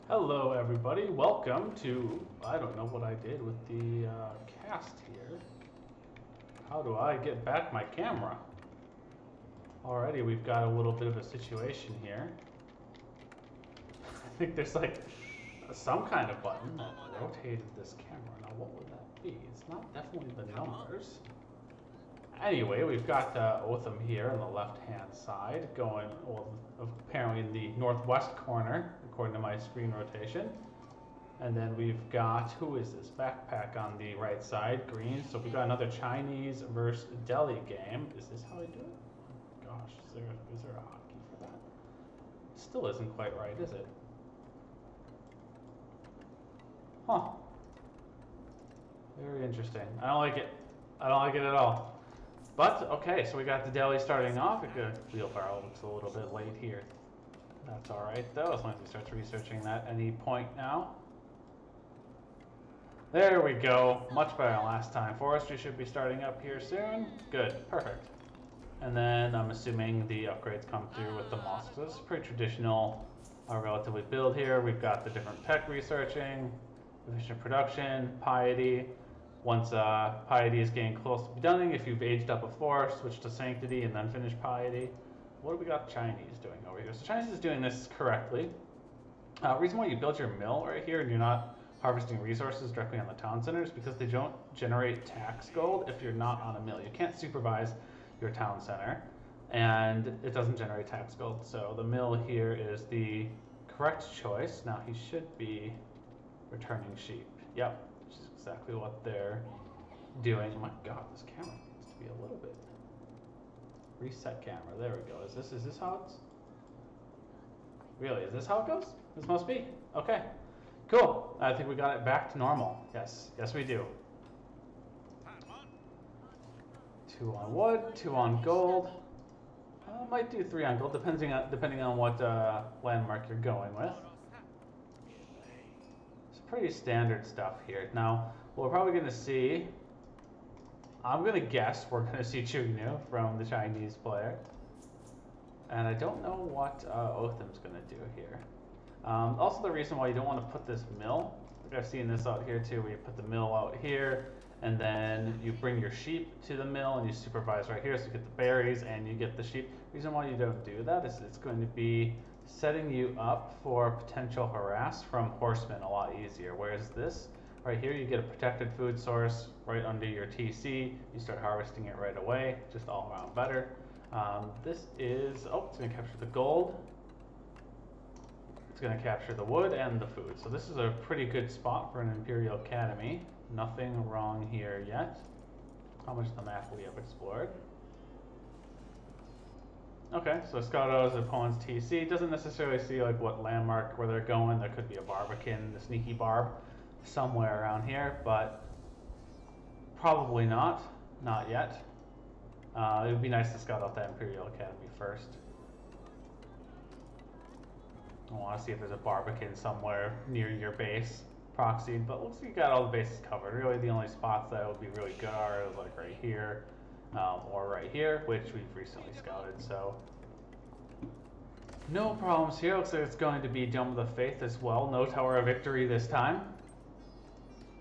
Hello everybody, welcome to, I don't know what I did with the cast here. How do I get back my camera? Alrighty, we've got a little bit of a situation here. I think there's like some kind of button that rotated this camera. Now what would that be? It's not definitely the numbers. Anyway, we've got Otham here on the left-hand side, going, well, apparently in the northwest corner, according to my screen rotation. And then we've got, who is this? Backpack on the right side, green. So we've got another Chinese versus Delhi game. Is this how I do it? Gosh, is there a hotkey for that? It still isn't quite right, is it? Huh. Very interesting. I don't like it. I don't like it at all. But, okay, so we got the Delhi starting off. The wheelbarrow looks a little bit late here. That's alright though, as long as he starts researching that any point now. There we go. Much better than last time. Forestry should be starting up here soon. Good. Perfect. And then I'm assuming the upgrades come through with the mosques. This is pretty traditional, relatively build here. We've got the different peck researching, efficient production, piety. Once piety is getting close to be done, if you've aged up before, switch to sanctity and then finish piety. What do we got Chinese doing over here? So Chinese is doing this correctly. Reason why you build your mill right here and you're not harvesting resources directly on the town center is because they don't generate tax gold if you're not on a mill. You can't supervise your town center, and it doesn't generate tax gold. So the mill here is the correct choice. Now he should be returning sheep. Yep, which is exactly what they're doing. Oh my god, this camera needs to be a little bit. Reset camera, there we go. Is this how it's? Really, is this how it goes? This must be. Okay, cool. I think we got it back to normal. Yes, yes we do. 2 on wood, 2 on gold. Might do 3 on gold, depending on what landmark you're going with. It's pretty standard stuff here. Now, what we're probably going to see, I'm going to guess we're going to see Chugnu from the Chinese player. And I don't know what Otham's going to do here. Also, the reason why you don't want to put this mill, like I've seen this out here too, where you put the mill out here, and then you bring your sheep to the mill and you supervise right here, so you get the berries and you get the sheep. The reason why you don't do that is it's going to be setting you up for potential harass from horsemen a lot easier. Whereas this, right here, you get a protected food source right under your TC. You start harvesting it right away, just all around better. This is, oh, it's going to capture the gold. It's going to capture the wood and the food. So this is a pretty good spot for an Imperial Academy. Nothing wrong here yet. How much of the map we have explored? Okay, so scout out his opponent's TC. Doesn't necessarily see like what landmark where they're going. There could be a barbican, the sneaky barb, somewhere around here, but probably not. Not yet. It would be nice to scout out that Imperial Academy first. I want to see if there's a barbican somewhere near your base proxied, but looks like you got all the bases covered. Really, the only spots that would be really good are like right here or right here, which we've recently scouted. So no problems here. Looks like it's going to be Dome of the Faith as well. No Tower of Victory this time.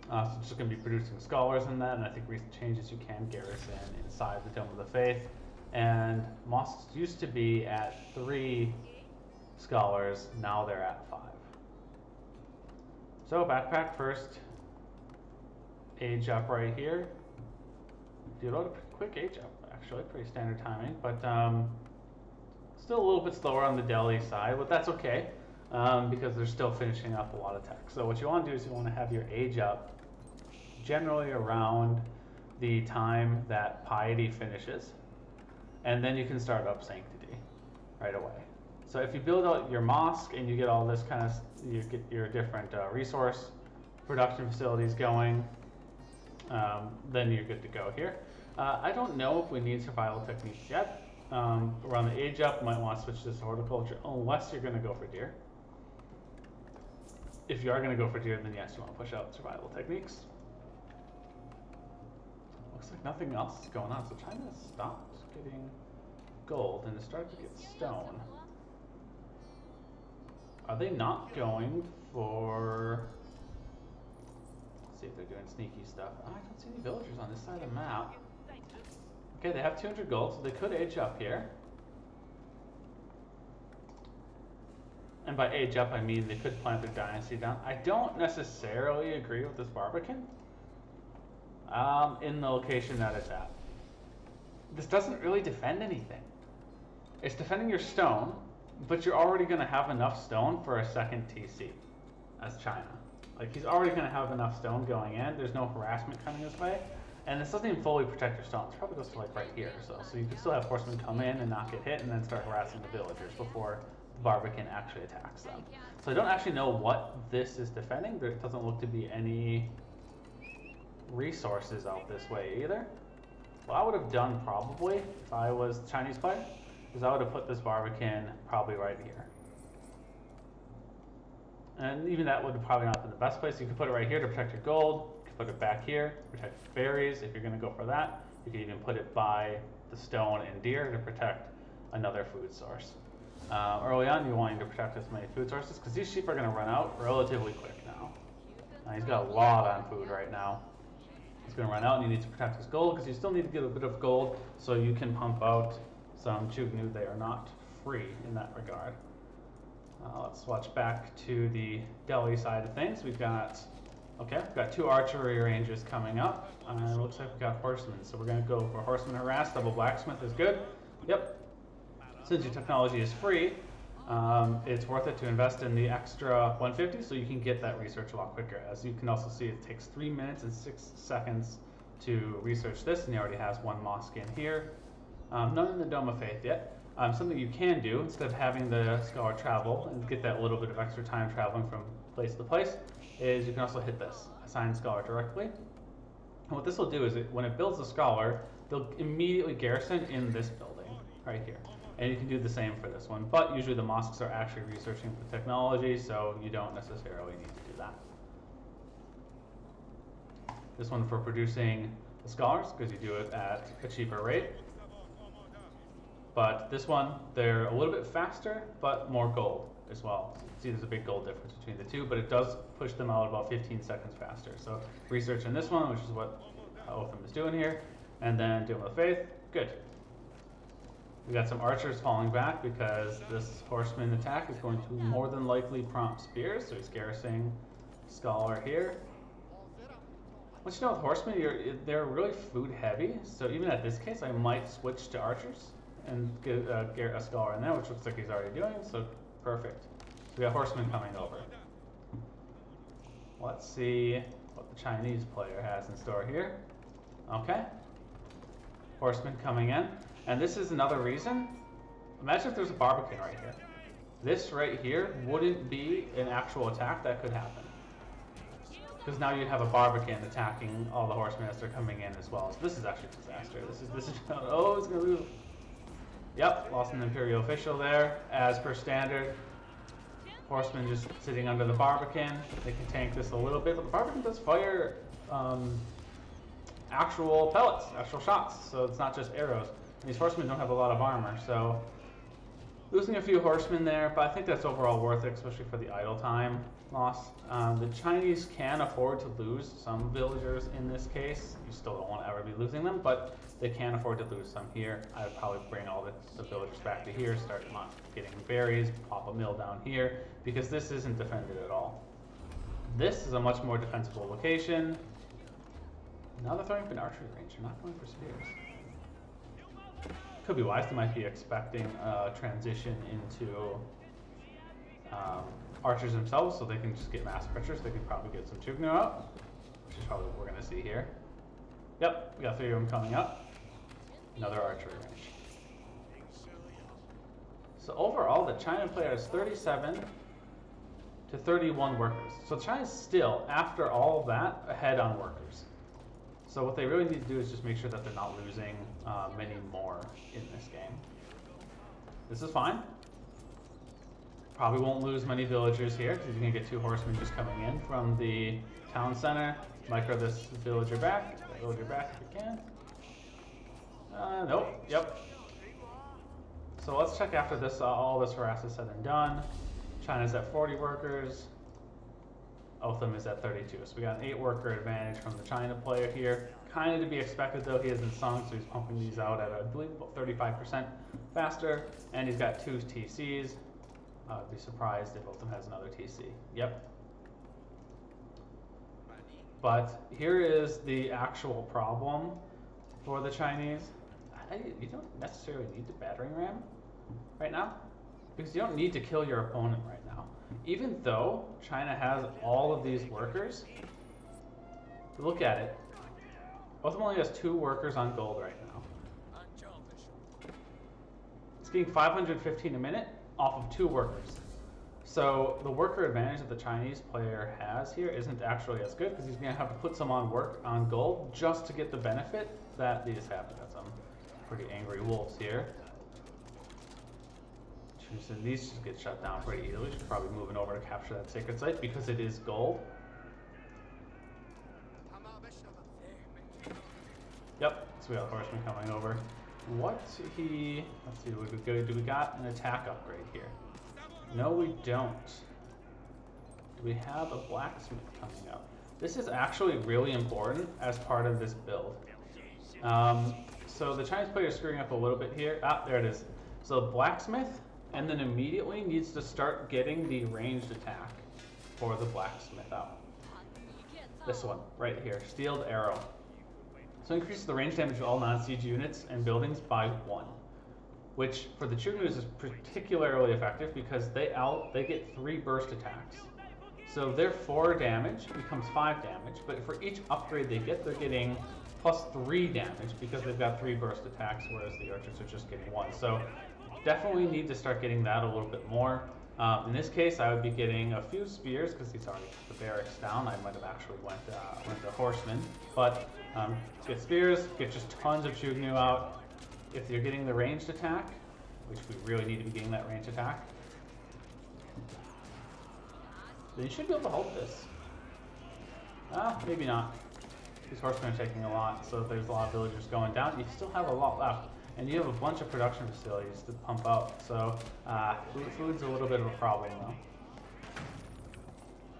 So it's just going to be producing scholars in that, and I think recent changes you can garrison inside the Dome of the Faith. And mosques used to be at 3 scholars, now they're at 5. So backpack first, age up right here. Did a quick age up, actually, pretty standard timing, but still a little bit slower on the Delhi side, but that's okay. Because they're still finishing up a lot of tech. So what you want to do is you want to have your age up generally around the time that piety finishes, and then you can start up sanctity right away. So if you build out your mosque and you get all this kind of, you get your different resource production facilities going, then you're good to go here. I don't know if we need survival techniques yet. Around the age up, you might want to switch to horticulture unless you're going to go for deer. If you are going to go for deer, then yes, you want to push out survival techniques. Looks like nothing else is going on, so China stopped getting gold and it started to get stone. Are they not going for... Let's see if they're doing sneaky stuff. Oh, I don't see any villagers on this side of the map. Okay, they have 200 gold, so they could age up here. And by age up, I mean they could plant their dynasty down. I don't necessarily agree with this Barbican in the location that it's at. This doesn't really defend anything. It's defending your stone, but you're already going to have enough stone for a second TC as China. Like, he's already going to have enough stone going in. There's no harassment coming his way. And this doesn't even fully protect your stone. It probably goes to like right here. So you can still have horsemen come in and not get hit and then start harassing the villagers before the Barbican actually attacks them. So I don't actually know what this is defending. There doesn't look to be any resources out this way either. What I would have done probably if I was a Chinese player is I would have put this Barbican probably right here. And even that would have probably not been the best place. You could put it right here to protect your gold. You could put it back here to protect berries if you're going to go for that. You could even put it by the stone and deer to protect another food source. Early on, you're wanting to protect as many food sources because these sheep are going to run out relatively quick now. He's got a lot on food right now. He's going to run out and you need to protect his gold because you still need to get a bit of gold so you can pump out some Chugnu. They are not free in that regard. Let's switch back to the Delhi side of things. We've got 2 archery ranges coming up. It looks like we've got horsemen, so we're going to go for horseman harass. Double blacksmith is good. Yep. Since your technology is free, it's worth it to invest in the extra 150 so you can get that research a lot quicker. As you can also see, it takes 3 minutes and 6 seconds to research this, and he already has 1 mosque in here. None in the Dome of Faith yet. Something you can do, instead of having the scholar travel and get that little bit of extra time traveling from place to place, is you can also hit this, assign scholar directly. And what this will do is when it builds the scholar, they'll immediately garrison in this building right here. And you can do the same for this one, but usually the mosques are actually researching the technology, so you don't necessarily need to do that. This one for producing the scholars, because you do it at a cheaper rate. But this one, they're a little bit faster, but more gold as well. So you can see there's a big gold difference between the two, but it does push them out about 15 seconds faster. So research in this one, which is what Otham is doing here, and then Dome of Faith, good. We got some archers falling back because this horseman attack is going to more than likely prompt spears, so he's garrisoning Scholar here. What you know with horsemen, they're really food heavy, so even at this case I might switch to archers and get a Scholar in there, which looks like he's already doing, so perfect. We got horsemen coming over. Let's see what the Chinese player has in store here. Okay. Horsemen coming in. And this is another reason. Imagine if there's a Barbican right here. This right here wouldn't be an actual attack that could happen. Because now you'd have a Barbican attacking all the horsemen as they're coming in as well. So this is actually a disaster. This is oh, it's gonna lose. Yep, lost an Imperial official there, as per standard. Horsemen just sitting under the Barbican. They can tank this a little bit, but the Barbican does fire actual pellets, actual shots, so it's not just arrows. And these horsemen don't have a lot of armor, so losing a few horsemen there, but I think that's overall worth it, especially for the idle time loss. The Chinese can afford to lose some villagers in this case. You still don't want to ever be losing them, but they can afford to lose some here. I would probably bring all the villagers back to here, start getting berries, pop a mill down here, because this isn't defended at all. This is a much more defensible location. Now they're throwing up an archery range. They're not going for spears. Could be wise. They might be expecting a transition into archers themselves, so they can just get mass pressures. They could probably get some Chugnu out, which is probably what we're going to see here. Yep, we got 3 of them coming up. Another archery range. So overall, the China player has 37 to 31 workers. So China's still, after all of that, ahead on workers. So what they really need to do is just make sure that they're not losing many more in this game. This is fine. Probably won't lose many villagers here because you're going to get 2 horsemen just coming in from the town center. Micro this villager back. Get that villager back if you can. Nope. Yep. So let's check after this. All this harass is said and done. China's at 40 workers. Otham is at 32. So we got an 8 worker advantage from the China player here. Kind of to be expected though, he hasn't sung, so he's pumping these out at, I believe, about 35% faster. And he's got 2 TCs. I'd be surprised if Otham has another TC. Yep. But here is the actual problem for the Chinese. You don't necessarily need the battering ram right now, because you don't need to kill your opponent right now. Even though China has all of these workers, look at it. Otham only has 2 workers on gold right now. It's getting 515 a minute off of 2 workers. So the worker advantage that the Chinese player has here isn't actually as good, because he's going to have to put some on work on gold just to get the benefit that these have. Got some pretty angry wolves here. And these just get shut down pretty easily. She's probably moving over to capture that sacred site because it is gold. Yep, so we got a horseman coming over. Let's see, do we got an attack upgrade here? No, we don't. Do we have a blacksmith coming up? This is actually really important as part of this build. So the Chinese player is screwing up a little bit here. Ah, there it is. So blacksmith, and then immediately needs to start getting the ranged attack for the blacksmith out. This one, right here, steeled arrow. So increases the range damage of all non-siege units and buildings by 1. Which for the Chugnus is particularly effective because they get 3 burst attacks. So their 4 damage becomes 5 damage, but for each upgrade they get, they're getting plus 3 damage because they've got 3 burst attacks, whereas the archers are just getting 1. So definitely need to start getting that a little bit more. In this case, I would be getting a few spears because he's already put the barracks down. I might have actually went to horsemen, but get spears, get just tons of Chugnu out. If you're getting the ranged attack, which we really need to be getting that ranged attack, then you should be able to hold this. Maybe not. These horsemen are taking a lot, so there's a lot of villagers going down. You still have a lot left, and you have a bunch of production facilities to pump out, so food's a little bit of a problem though.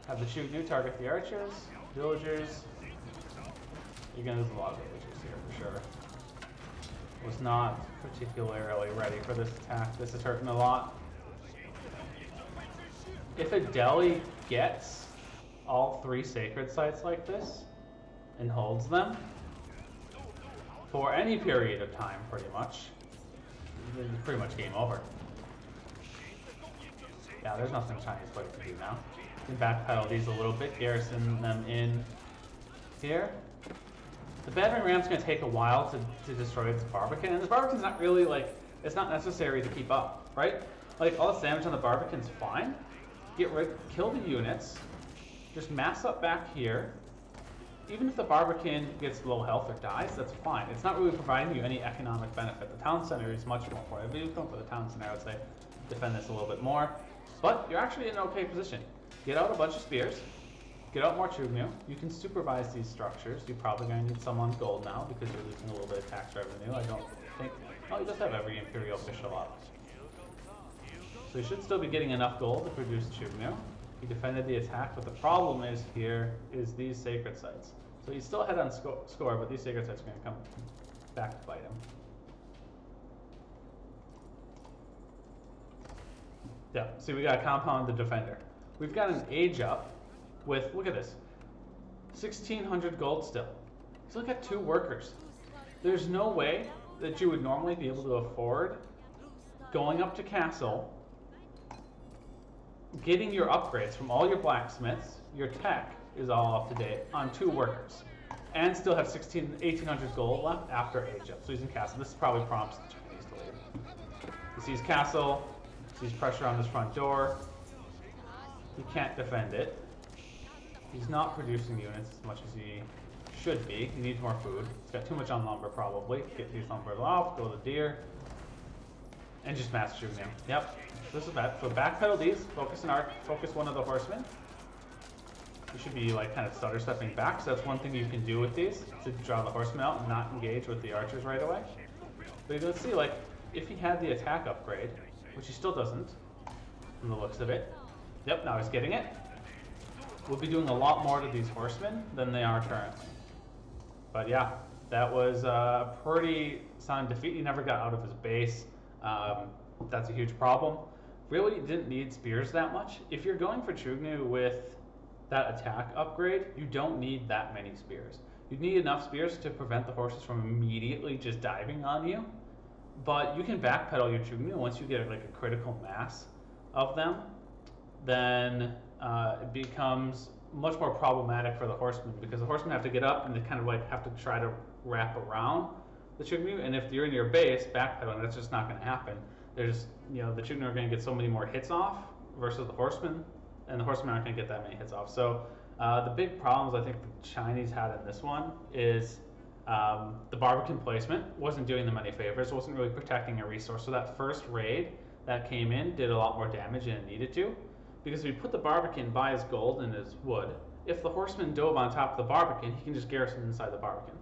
Have the Chugnu target the archers, villagers. You're gonna lose a lot of villagers here for sure. Was not particularly ready for this attack. This is hurting a lot. If a Dehli gets all 3 sacred sites like this and holds them for any period of time, pretty much, it's pretty much game over. Yeah, there's nothing Chinese player to do now. You can backpedal these a little bit, garrison them in here. The battering ram's going to take a while to destroy this Barbican, and this Barbican's not really, like, it's not necessary to keep up, right? Like, all this damage on the Barbican's fine. Kill the units, just mass up back here. Even if the Barbican gets low health or dies, that's fine. It's not really providing you any economic benefit. The town center is much more for it. If you're going for the town center, I would say defend this a little bit more. But you're actually in an okay position. Get out a bunch of spears. Get out more Chugnu. You can supervise these structures. You're probably going to need some on gold now because you're losing a little bit of tax revenue. I don't think... Oh, he does have every Imperial official up. So he should still be getting enough gold to produce Chugnu. He defended the attack, but the problem is here is these sacred sites. So he's still ahead on score, but these sacred sites are going to come back to bite him. Yeah, see, we got a compound the defender. We've got an age up with, look at this, 1,600 gold still. So look at 2 workers. There's no way that you would normally be able to afford going up to castle, getting your upgrades from all your blacksmiths, your tech is all up to date on 2 workers, and still have 1,800 gold left after age up. So he's in castle. This probably prompts the Chinese to leave. He sees castle, sees pressure on this front door. He can't defend it. He's not producing units as much as he should be. He needs more food. He's got too much on lumber probably. Get these lumbers off, go to deer, and just mass shooting him. Yep, this is bad. So backpedal these, focus one of the horsemen. You should be like kind of stutter stepping back, so that's one thing you can do with these, to draw the horsemen out and not engage with the archers right away. But let's see, like, if he had the attack upgrade, which he still doesn't, from the looks of it, Yep, now he's getting it. We'll be doing a lot more to these horsemen than they are currently. But yeah, that was a pretty sound defeat. He never got out of his base. That's a huge problem. Really didn't need spears that much. If you're going for Chugnu with that attack upgrade, you don't need that many spears. You need enough spears to prevent the horses from immediately just diving on you. But you can backpedal your Chugnu once you get like a critical mass of them. Then it becomes much more problematic for the horsemen because the horsemen have to get up and they kind of like have to try to wrap around the Chugnu. And if you're in your base backpedaling, that's just not going to happen. There's, the Chugnu are going to get so many more hits off versus the horsemen, and the horsemen aren't going to get that many hits off. So the big problems I think the Chinese had in this one is the Barbican placement wasn't doing them any favors, wasn't really protecting a resource. So that first raid that came in did a lot more damage than it needed to, because if you put the Barbican by his gold and his wood, if the horseman dove on top of the Barbican, he can just garrison inside the Barbican.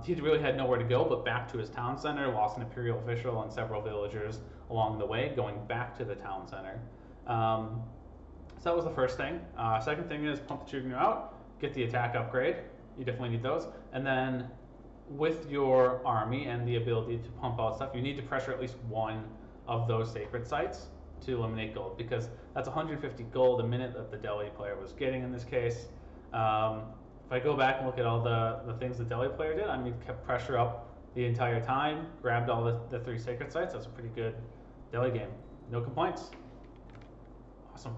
He really had nowhere to go but back to his town center, lost an imperial official and several villagers along the way, going back to the town center. So that was the first thing. Second thing is pump the Chugnu out, get the attack upgrade. You definitely need those. And then with your army and the ability to pump out stuff, you need to pressure at least one of those sacred sites to eliminate gold, because that's 150 gold a minute that the Delhi player was getting in this case. If I go back and look at all the things the Delhi player did, I mean, kept pressure up the entire time, grabbed all the 3 sacred sites. That's a pretty good Delhi game. No complaints. Awesome.